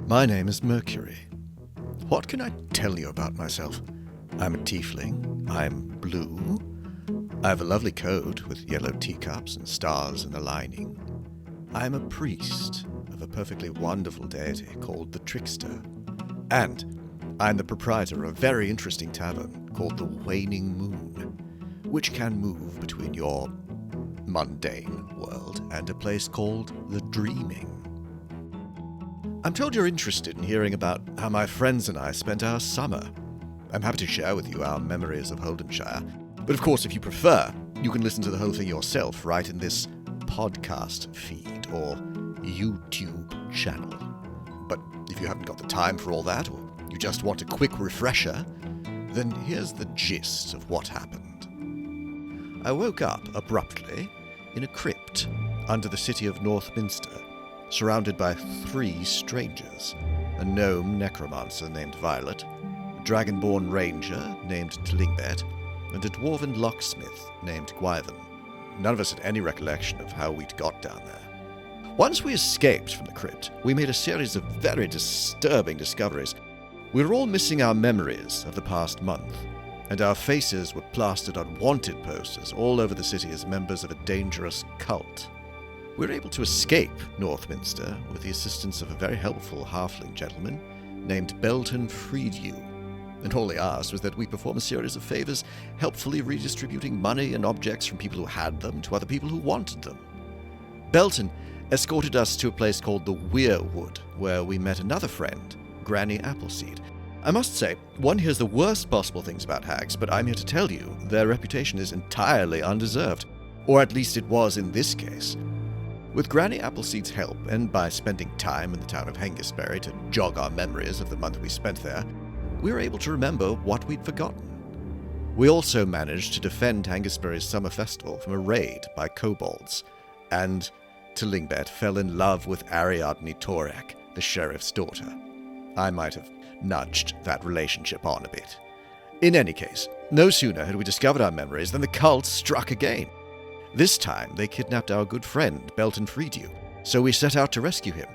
My name is Mercury. What can I tell you about myself? I'm a tiefling. I'm blue. I have a lovely coat with yellow teacups and stars in the lining. I'm a priest of a perfectly wonderful deity called the Trickster. And I'm the proprietor of a very interesting tavern called the Waning Moon, which can move between your mundane world and a place called the Dreaming. I'm told you're interested in hearing about how my friends and I spent our summer. I'm happy to share with you our memories of Holdenshire, but of course, if you prefer, you can listen to the whole thing yourself right in this podcast feed or YouTube channel. But if you haven't got the time for all that, or you just want a quick refresher, then here's the gist of what happened. I woke up abruptly in a crypt under the city of Northminster, surrounded by 3 strangers: a gnome necromancer named Violet, a dragonborn ranger named Tlingbet, and a dwarven locksmith named Gwyven. None of us had any recollection of how we'd got down there. Once we escaped from the crypt, we made a series of very disturbing discoveries. We were all missing our memories of the past month, and our faces were plastered on wanted posters all over the city as members of a dangerous cult. We were able to escape Northminster with the assistance of a very helpful halfling gentleman named Belton freed you, and all he asked was that we perform a series of favors, helpfully redistributing money and objects from people who had them to other people who wanted them. Belton escorted us to a place called the Weirwood, where we met another friend, Granny Appleseed. I must say, one hears the worst possible things about hags, but I'm here to tell you their reputation is entirely undeserved, or at least it was in this case. With Granny Appleseed's help, and by spending time in the town of Hengistbury to jog our memories of the month we spent there, we were able to remember what we'd forgotten. We also managed to defend Hengistbury's summer festival from a raid by kobolds, and Tlingbet fell in love with Ariadne Torak, the sheriff's daughter. I might have nudged that relationship on a bit. In any case, no sooner had we discovered our memories than the cult struck again. This time, they kidnapped our good friend, Belton freed you, so we set out to rescue him.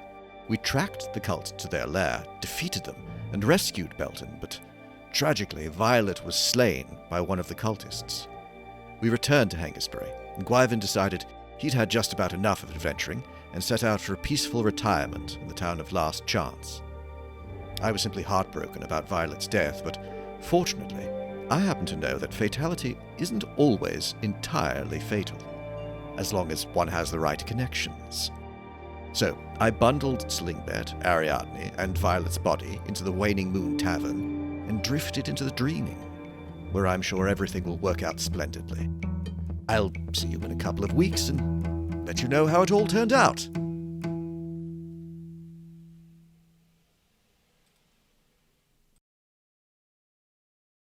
We tracked the cult to their lair, defeated them, and rescued Belton, but tragically, Violet was slain by one of the cultists. We returned to Hengistbury, and Gwyven decided he'd had just about enough of adventuring and set out for a peaceful retirement in the town of Last Chance. I was simply heartbroken about Violet's death, but fortunately, I happen to know that fatality isn't always entirely fatal, as long as one has the right connections. So, I bundled Tlingbet, Ariadne, and Violet's body into the Waning Moon Tavern and drifted into the Dreaming, where I'm sure everything will work out splendidly. I'll see you in a couple of weeks and let you know how it all turned out.